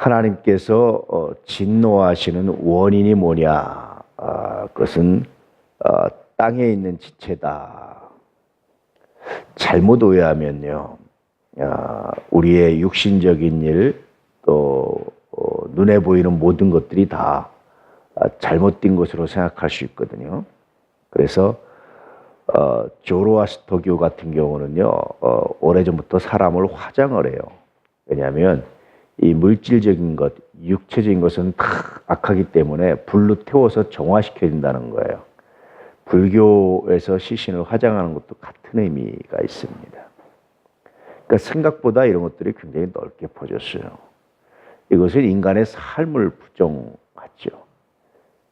하나님께서 진노하시는 원인이 뭐냐? 그것은 땅에 있는 지체다. 잘못 오해하면요, 우리의 육신적인 일, 또 눈에 보이는 모든 것들이 다 잘못된 것으로 생각할 수 있거든요. 그래서 조로아스터교 같은 경우는요, 오래전부터 사람을 화장을 해요. 왜냐하면 이 물질적인 것, 육체적인 것은 다 악하기 때문에 불로 태워서 정화시켜야 된다는 거예요. 불교에서 시신을 화장하는 것도 같은 의미가 있습니다. 그러니까 생각보다 이런 것들이 굉장히 넓게 퍼졌어요. 이것은 인간의 삶을 부정하죠.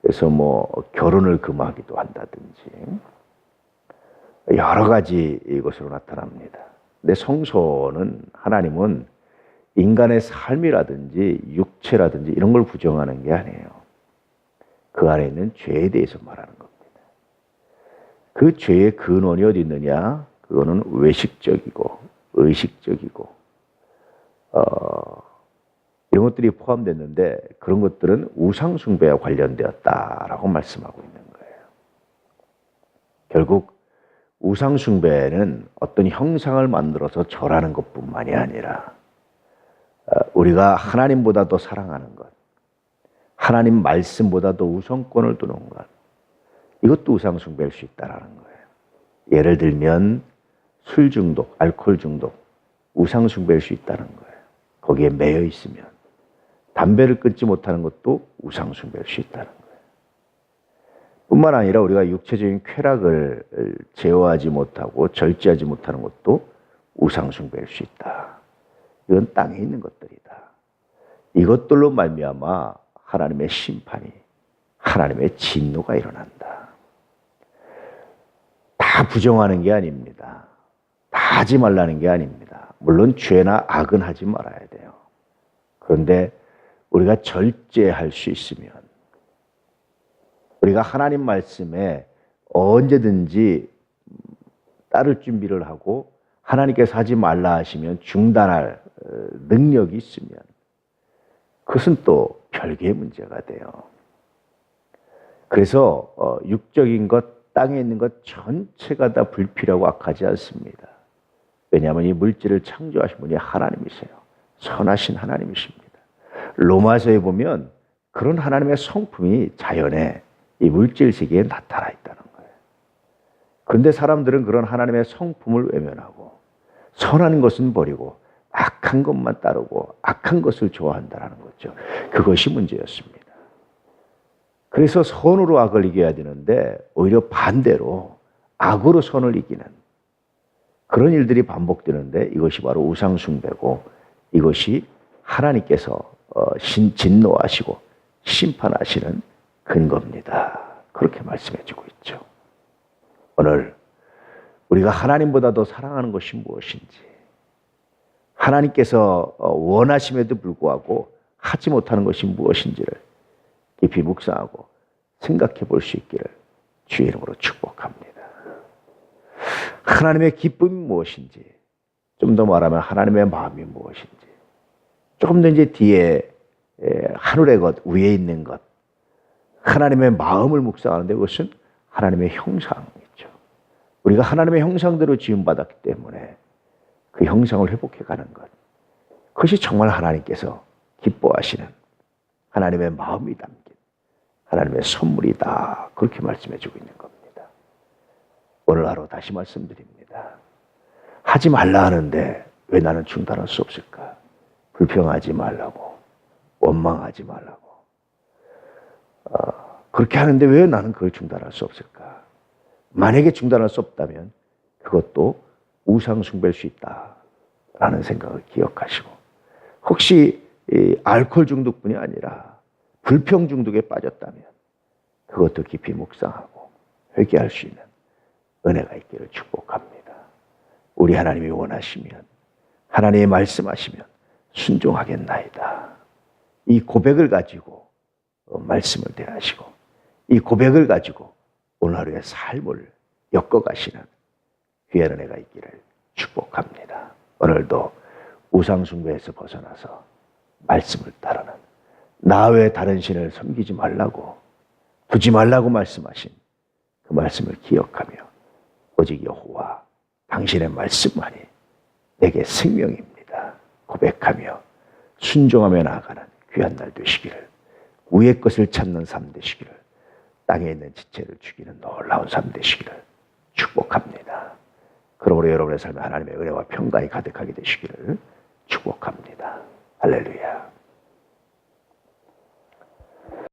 그래서 결혼을 금하기도 한다든지 여러 가지 이것으로 나타납니다. 근데 성서는, 하나님은 인간의 삶이라든지 육체라든지 이런 걸 부정하는 게 아니에요. 그 안에 있는 죄에 대해서 말하는 겁니다. 그 죄의 근원이 어디 있느냐? 그거는 외식적이고 의식적이고 이런 것들이 포함됐는데, 그런 것들은 우상 숭배와 관련되었다라고 말씀하고 있는 거예요. 결국 우상 숭배는 어떤 형상을 만들어서 절하는 것뿐만이 아니라 우리가 하나님보다 더 사랑하는 것, 하나님 말씀보다 더 우선권을 두는 것, 이것도 우상 숭배일 수 있다는 거예요. 예를 들면 술 중독, 알코올 중독, 우상 숭배일 수 있다는 거예요. 거기에 매여 있으면 담배를 끊지 못하는 것도 우상 숭배일 수 있다는 거예요. 뿐만 아니라 우리가 육체적인 쾌락을 제어하지 못하고 절제하지 못하는 것도 우상 숭배일 수 있다. 이건 땅에 있는 것들이다. 이것들로 말미암아 하나님의 심판이, 하나님의 진노가 일어난다. 다 부정하는 게 아닙니다. 다 하지 말라는 게 아닙니다. 물론 죄나 악은 하지 말아야 돼요. 그런데 우리가 절제할 수 있으면, 우리가 하나님 말씀에 언제든지 따를 준비를 하고 하나님께서 하지 말라 하시면 중단할 능력이 있으면, 그것은 또 별개의 문제가 돼요. 그래서 육적인 것, 땅에 있는 것 전체가 다 불필요하고 악하지 않습니다. 왜냐하면 이 물질을 창조하신 분이 하나님이세요. 선하신 하나님이십니다. 로마서에 보면 그런 하나님의 성품이 자연에, 이 물질 세계에 나타나 있다는 거예요. 그런데 사람들은 그런 하나님의 성품을 외면하고 선한 것은 버리고 악한 것만 따르고 악한 것을 좋아한다는 거죠. 그것이 문제였습니다. 그래서 선으로 악을 이겨야 되는데 오히려 반대로 악으로 선을 이기는 그런 일들이 반복되는데, 이것이 바로 우상 숭배고, 이것이 하나님께서 진노하시고 심판하시는 근거입니다. 그렇게 말씀해 주고 있죠. 오늘 우리가 하나님보다 더 사랑하는 것이 무엇인지, 하나님께서 원하심에도 불구하고 하지 못하는 것이 무엇인지를 깊이 묵상하고 생각해 볼 수 있기를 주의 이름으로 축복합니다. 하나님의 기쁨이 무엇인지, 좀 더 말하면 하나님의 마음이 무엇인지, 조금 더 이제 뒤에 하늘의 것, 위에 있는 것, 하나님의 마음을 묵상하는데, 그것은 하나님의 형상이죠. 우리가 하나님의 형상대로 지음받았기 때문에 그 형상을 회복해 가는 것, 그것이 정말 하나님께서 기뻐하시는 하나님의 마음이 담긴 하나님의 선물이다. 그렇게 말씀해 주고 있는 겁니다. 오늘 하루 다시 말씀드립니다. 하지 말라 하는데 왜 나는 중단할 수 없을까? 불평하지 말라고, 원망하지 말라고. 그렇게 하는데 왜 나는 그걸 중단할 수 없을까? 만약에 중단할 수 없다면 그것도 우상 숭배일 수 있다라는 생각을 기억하시고, 혹시 알코올 중독뿐이 아니라 불평 중독에 빠졌다면 그것도 깊이 묵상하고 회개할 수 있는 은혜가 있기를 축복합니다. 우리 하나님이 원하시면, 하나님이 말씀하시면 순종하겠나이다. 이 고백을 가지고 말씀을 대하시고, 이 고백을 가지고 오늘 하루의 삶을 엮어가시는 귀한 은혜가 있기를 축복합니다. 오늘도 우상 숭배에서 벗어나서 말씀을 따르는, 나 외에 다른 신을 섬기지 말라고, 두지 말라고 말씀하신 그 말씀을 기억하며 오직 여호와 당신의 말씀만이 내게 생명입니다 고백하며 순종하며 나아가는 귀한 날 되시기를, 위의 것을 찾는 삶 되시기를, 땅에 있는 지체를 죽이는 놀라운 삶 되시기를 축복합니다. 그러므로 여러분의 삶에 하나님의 은혜와 평강이 가득하게 되시기를 축복합니다. 할렐루야.